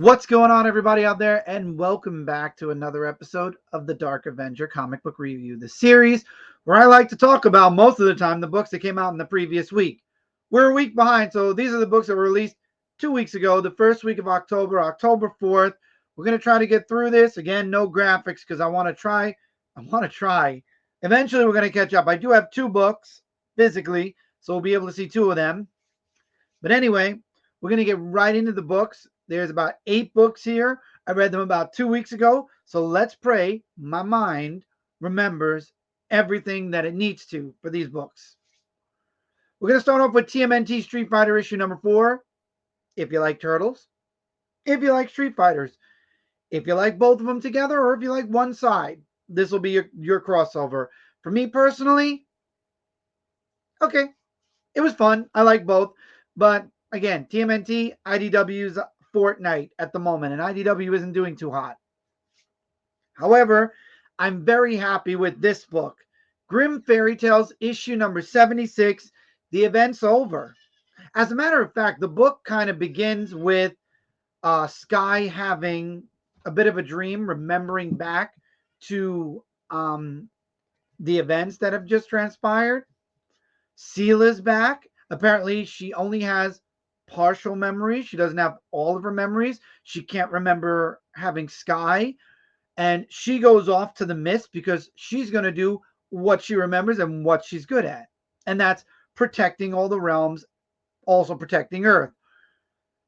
What's going on, everybody out there, and welcome back to another episode of the Dark Avenger comic book review, the series where I like to talk about most of the time the books that came out in the previous week. We're a week behind, so these are the books that were released 2 weeks ago, the first week of October, October 4th. We're going to try to get through this. Again, no graphics because I want to try. Eventually, we're going to catch up. I do have two books physically, so we'll be able to see two of them. But anyway, we're going to get right into the books. There's about 8 books here. I read them about 2 weeks ago. So let's pray my mind remembers everything that it needs to for these books. We're going to start off with TMNT Street Fighter issue number 4. If you like turtles, if you like Street Fighters, if you like both of them together, or if you like one side, this will be your crossover. For me personally, okay, it was fun. I like both. But again, TMNT, IDW's Fortnite at the moment, and IDW isn't doing too hot. However, I'm very happy with this book. Grimm Fairy Tales, issue number 76, The Event's Over. As a matter of fact, the book kind of begins with Sky having a bit of a dream, remembering back to the events that have just transpired. Sela's back. Apparently, she only has partial memories. She doesn't have all of her memories. She can't remember having Sky. And she goes off to the mist because she's going to do what she remembers and what she's good at. And that's protecting all the realms, also protecting Earth.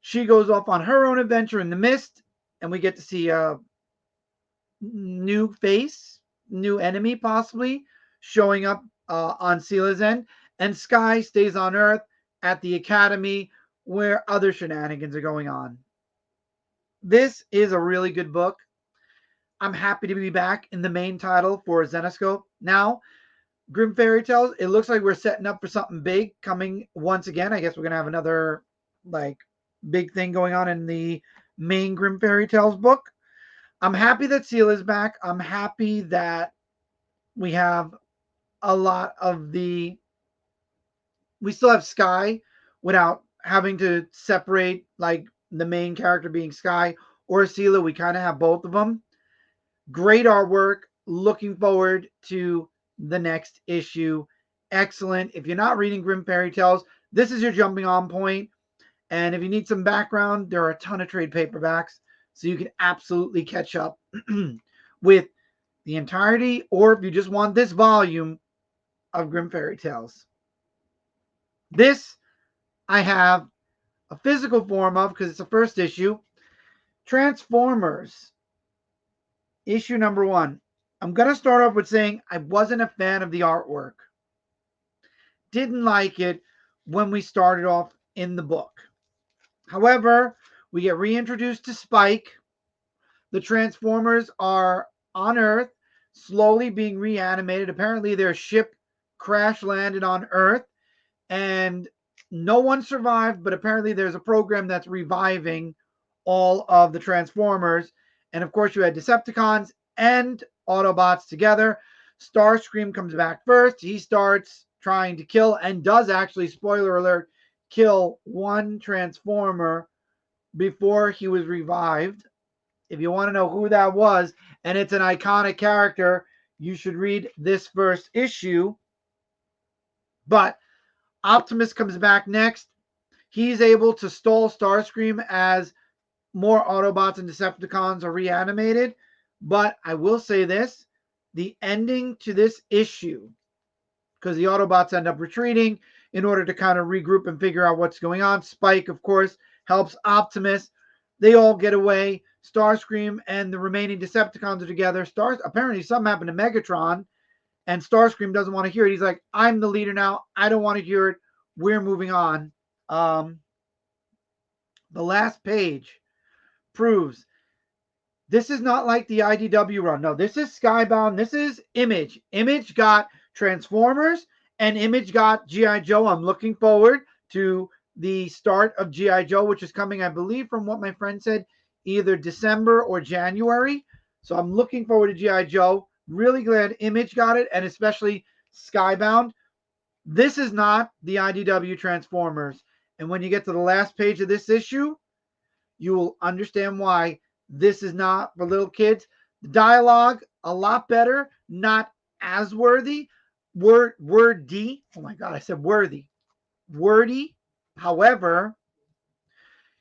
She goes off on her own adventure in the mist, and we get to see a new face, new enemy possibly, showing up on Sela's end. And Sky stays on Earth at the Academy where other shenanigans are going on. This is a really good book. I'm happy to be back in the main title for Zenescope. Now, Grimm Fairy Tales, it looks like we're setting up for something big coming once again. I guess we're going to have another big thing going on in the main Grimm Fairy Tales book. I'm happy that Sela is back. I'm happy that we have a lot of we still have Sky without having to separate the main character being Sky or Sela. We kind of have both of them. Great artwork. Looking forward to the next issue. Excellent. If you're not reading Grimm Fairy Tales, this is your jumping on point. And if you need some background, there are a ton of trade paperbacks, so you can absolutely catch up with the entirety, or if you just want this volume of Grimm Fairy Tales. This I have a physical form of because it's the first issue. Transformers, issue number 1. I'm going to start off with saying I wasn't a fan of the artwork. Didn't like it when we started off in the book. However, we get reintroduced to Spike. The Transformers are on Earth, slowly being reanimated. Apparently, their ship crash landed on Earth, and no one survived, but apparently there's a program that's reviving all of the Transformers. And of course, you had Decepticons and Autobots together. Starscream comes back first. He starts trying to kill and does actually, spoiler alert, kill one Transformer before he was revived. If you want to know who that was, and it's an iconic character, you should read this first issue. But Optimus comes back next. He's able to stall Starscream as more Autobots and Decepticons are reanimated. But I will say this, the ending to this issue, because the Autobots end up retreating in order to kind of regroup and figure out what's going on. Spike, of course, helps Optimus. They all get away. Starscream and the remaining Decepticons are together. Apparently something happened to Megatron, and Starscream doesn't want to hear it. He's like, I'm the leader now. I don't want to hear it. We're moving on. The last page proves this is not like the IDW run. No, this is Skybound. This is Image. Image got Transformers, and Image got G.I. Joe. I'm looking forward to the start of G.I. Joe, which is coming, I believe, from what my friend said, either December or January. So I'm looking forward to G.I. Joe. Really glad Image got it, and especially Skybound. This is not the IDW Transformers. And when you get to the last page of this issue, You will understand why this is not for little kids. The dialogue, a lot better, not as wordy. Wordy. Oh my God, I said worthy. Wordy. However,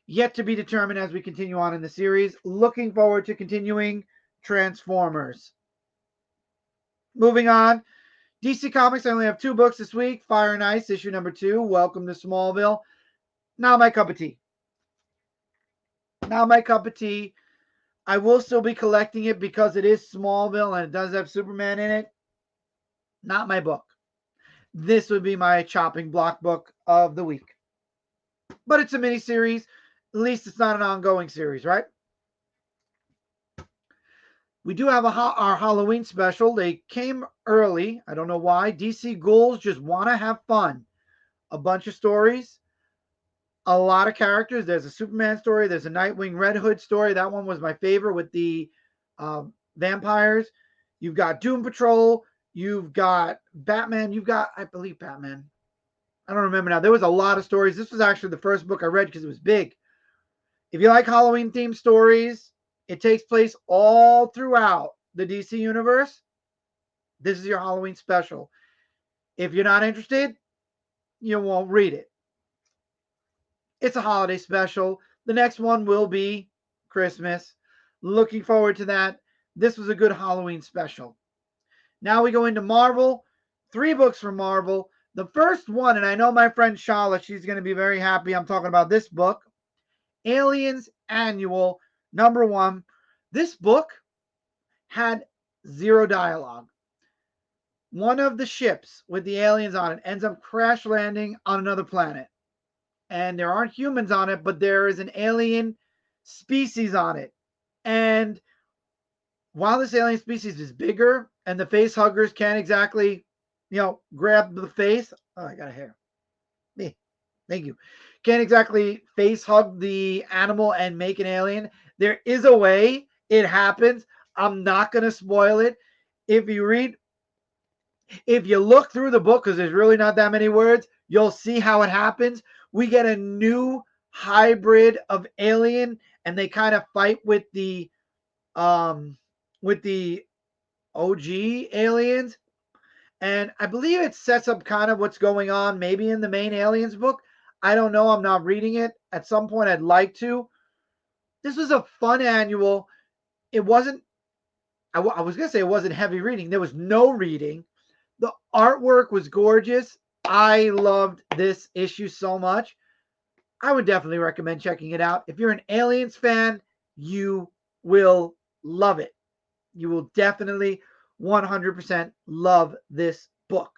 yet to be determined as we continue on in the series. Looking forward to continuing Transformers. Moving on. DC Comics, I only have 2 books this week. Fire and Ice, issue number 2. Welcome to Smallville. Not my cup of tea. Not my cup of tea. I will still be collecting it because it is Smallville and it does have Superman in it. Not my book. This would be my chopping block book of the week. But it's a mini-series. At least it's not an ongoing series, right? We do have our Halloween special. They came early. I don't know why. DC Ghouls just want to have fun. A bunch of stories. A lot of characters. There's a Superman story. There's a Nightwing Red Hood story. That one was my favorite with the vampires. You've got Doom Patrol. You've got Batman. You've got, I believe, Batman. I don't remember now. There was a lot of stories. This was actually the first book I read because it was big. If you like Halloween-themed stories, it takes place all throughout the DC universe. This is your Halloween special. If you're not interested, you won't read it. It's a holiday special. The next one will be Christmas. Looking forward to that. This was a good Halloween special. Now we go into Marvel. 3 books from Marvel. The first one, and I know my friend Shala, she's going to be very happy I'm talking about this book. Aliens Annual, number 1. This book had 0 dialogue. One of the ships with the aliens on it ends up crash landing on another planet. And there aren't humans on it, but there is an alien species on it. And while this alien species is bigger and the face huggers can't exactly, grab the face. Oh, I got a hair. Thank you. Can't exactly face hug the animal and make an alien. There is a way it happens. I'm not going to spoil it. If you look through the book, because there's really not that many words, you'll see how it happens. We get a new hybrid of alien, and they kind of fight with the OG aliens. And I believe it sets up kind of what's going on maybe in the main Aliens book. I don't know. I'm not reading it. At some point, I'd like to. This was a fun annual. It wasn't, I was going to say it wasn't heavy reading. There was no reading. The artwork was gorgeous. I loved this issue so much. I would definitely recommend checking it out. If you're an Aliens fan, you will love it. You will definitely 100% love this book.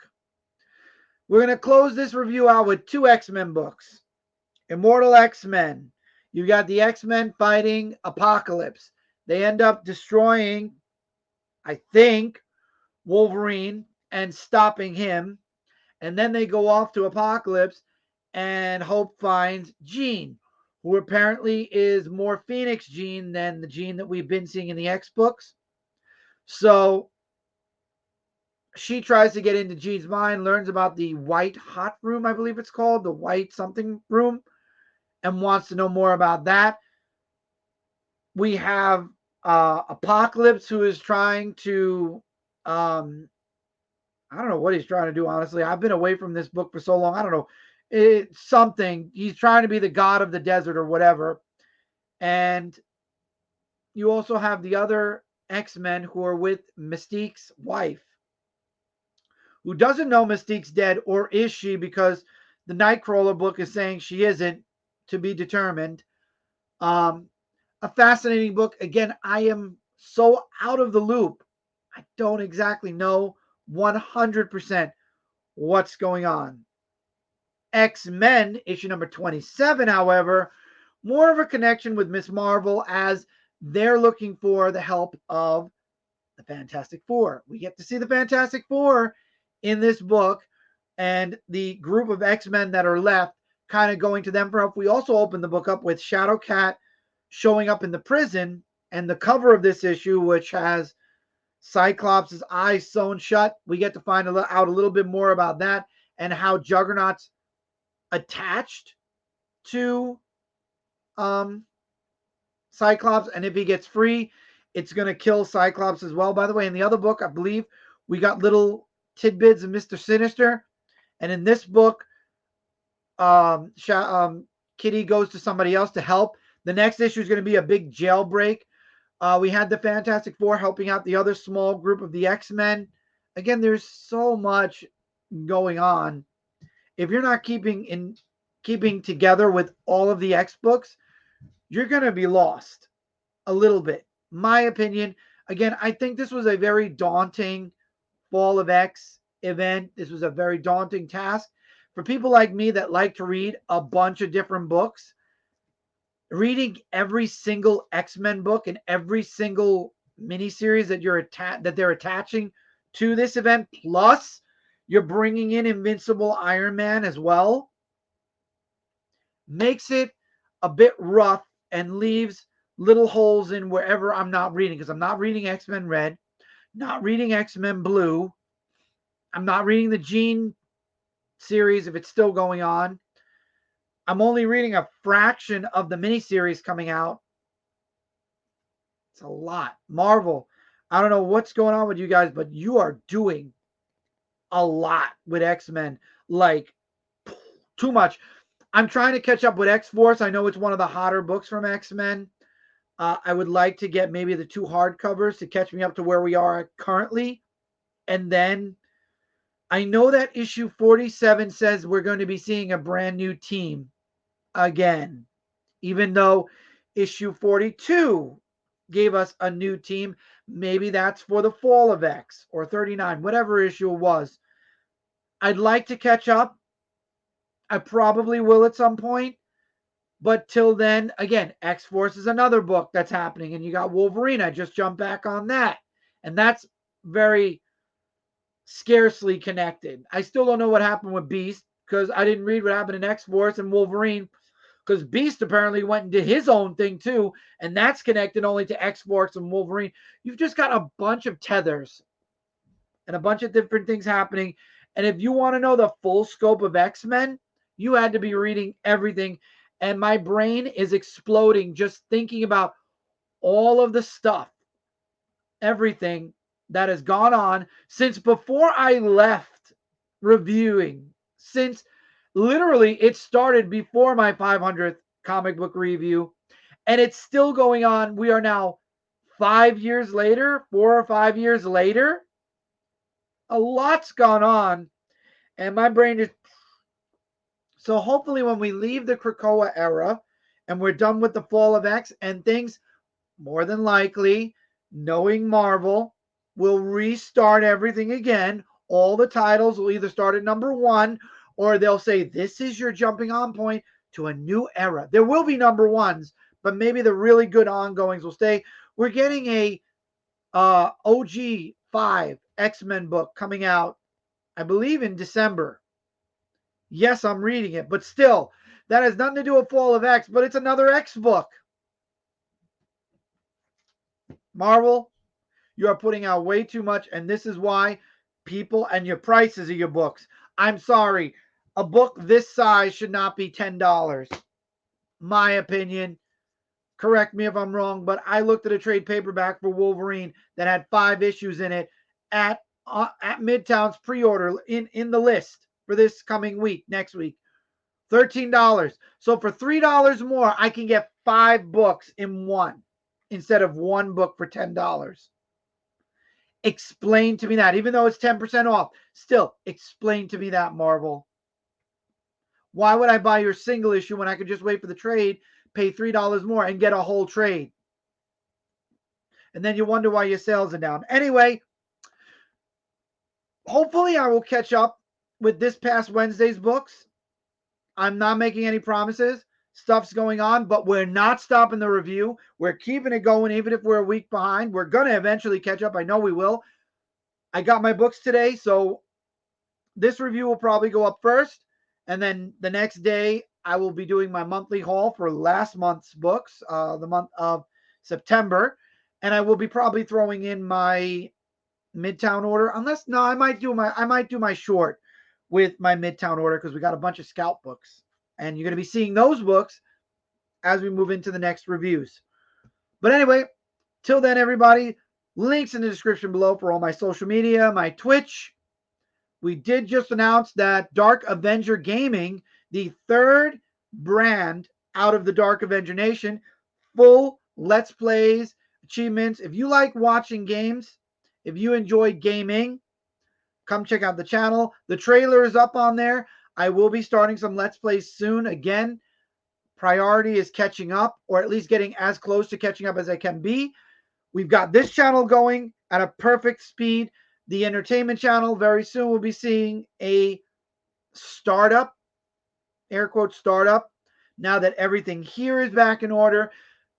We're going to close this review out with 2 X-Men books. Immortal X-Men. You got the X-Men fighting Apocalypse. They end up destroying, I think, Wolverine and stopping him. And then they go off to Apocalypse, and Hope finds Jean, who apparently is more Phoenix Jean than the Jean that we've been seeing in the X books. So she tries to get into Jean's mind, learns about the White Hot Room, I believe it's called, the White something room, and wants to know more about that. We have Apocalypse, who is trying to, I don't know what he's trying to do, honestly. I've been away from this book for so long. I don't know. It's something. He's trying to be the god of the desert or whatever. And you also have the other X-Men who are with Mystique's wife, who doesn't know Mystique's dead, or is she, because the Nightcrawler book is saying she isn't, to be determined. A fascinating book. Again, I am so out of the loop. I don't exactly know 100% what's going on. X-Men, issue number 27, however, more of a connection with Miss Marvel, as they're looking for the help of the Fantastic Four. We get to see the Fantastic Four in this book, and the group of X-Men that are left kind of going to them for help. We also open the book up with Shadowcat showing up in the prison, and the cover of this issue, which has Cyclops' eyes sewn shut. We get to find out a little bit more about that, and how Juggernaut's attached to Cyclops, and if he gets free, it's going to kill Cyclops as well. By the way, in the other book, I believe we got little tidbits of Mr. Sinister, and in this book, Kitty goes to somebody else to help. The next issue is going to be a big jailbreak. We had the Fantastic Four helping out the other small group of the X-Men. Again, there's so much going on. If you're not keeping together with all of the X books, you're going to be lost a little bit. My opinion. Again, I think this was a very daunting Fall of X event. This was a very daunting task for people like me that like to read a bunch of different books. Reading every single X-Men book and every single miniseries that they're attaching to this event, plus you're bringing in Invincible Iron Man as well, makes it a bit rough and leaves little holes in wherever I'm not reading, because I'm not reading X-Men Red, not reading X-Men Blue, I'm not reading the Jean series if it's still going on. I'm only reading a fraction of the miniseries coming out. It's a lot. Marvel, I don't know what's going on with you guys, but you are doing a lot with X-Men. Like, too much. I'm trying to catch up with X-Force. I know it's one of the hotter books from X-Men. I would like to get maybe the 2 hardcovers to catch me up to where we are currently. And then I know that issue 47 says we're going to be seeing a brand new team again, even though issue 42 gave us a new team. Maybe that's for the Fall of X or 39, whatever issue it was. I'd like to catch up. I probably will at some point. But till then, again, X-Force is another book that's happening. And you got Wolverine. I just jumped back on that. And that's very scarcely connected. I still don't know what happened with Beast, because I didn't read what happened in X-Force and Wolverine, because Beast apparently went and did his own thing too, and that's connected only to X-Force and Wolverine. You've just got a bunch of tethers and a bunch of different things happening. And if you want to know the full scope of X-Men, you had to be reading everything. And my brain is exploding just thinking about all of the stuff, everything that has gone on since before I left reviewing, since literally it started before my 500th comic book review, and it's still going on. We are now 5 years later, 4 or 5 years later. A lot's gone on, and my brain is... So hopefully when we leave the Krakoa era and we're done with the Fall of X, and things, more than likely, knowing Marvel, will restart everything again. All the titles will either start at number 1, or they'll say, this is your jumping on point to a new era. There will be number 1s, but maybe the really good ongoings will stay. We're getting a OG 5 X-Men book coming out, I believe, in December. Yes, I'm reading it, but still, that has nothing to do with Fall of X, but it's another X book. Marvel, you are putting out way too much, and this is why people, and your prices of your books. I'm sorry, a book this size should not be $10. My opinion. Correct me if I'm wrong, but I looked at a trade paperback for Wolverine that had 5 issues in it at Midtown's pre-order in the list for this coming week, next week. $13. So for $3 more, I can get 5 books in one instead of 1 book for $10. Explain to me that, even though it's 10% off. Still, explain to me that, Marvel. Why would I buy your single issue when I could just wait for the trade, pay $3 more, and get a whole trade? And then you wonder why your sales are down. Anyway, hopefully I will catch up with this past Wednesday's books. I'm not making any promises. Stuff's going on, but we're not stopping the review. We're keeping it going, even if we're a week behind. We're going to eventually catch up. I know we will. I got my books today, so this review will probably go up first. And then the next day, I will be doing my monthly haul for last month's books, the month of September. And I will be probably throwing in my Midtown order. I might do my short with my Midtown order, because we got a bunch of Scout books. And you're going to be seeing those books as we move into the next reviews. But anyway, till then, everybody, links in the description below for all my social media, my Twitch. We did just announce that Dark Avenger Gaming, the third brand out of the Dark Avenger Nation, full Let's Plays, achievements. If you like watching games, if you enjoy gaming, come check out the channel. The trailer is up on there. I will be starting some Let's Plays soon. Again, priority is catching up, or at least getting as close to catching up as I can be. We've got this channel going at a perfect speed. The entertainment channel, very soon we'll be seeing a startup, air quote startup, now that everything here is back in order.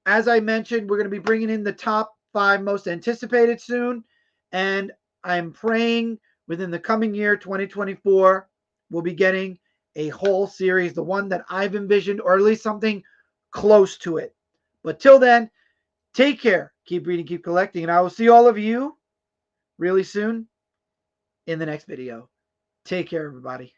As I mentioned, we're going to be bringing in the top 5 most anticipated soon. And I'm praying within the coming year, 2024, we'll be getting a whole series, the one that I've envisioned, or at least something close to it. But till then, take care, keep reading, keep collecting, and I will see all of you really soon in the next video. Take care, everybody.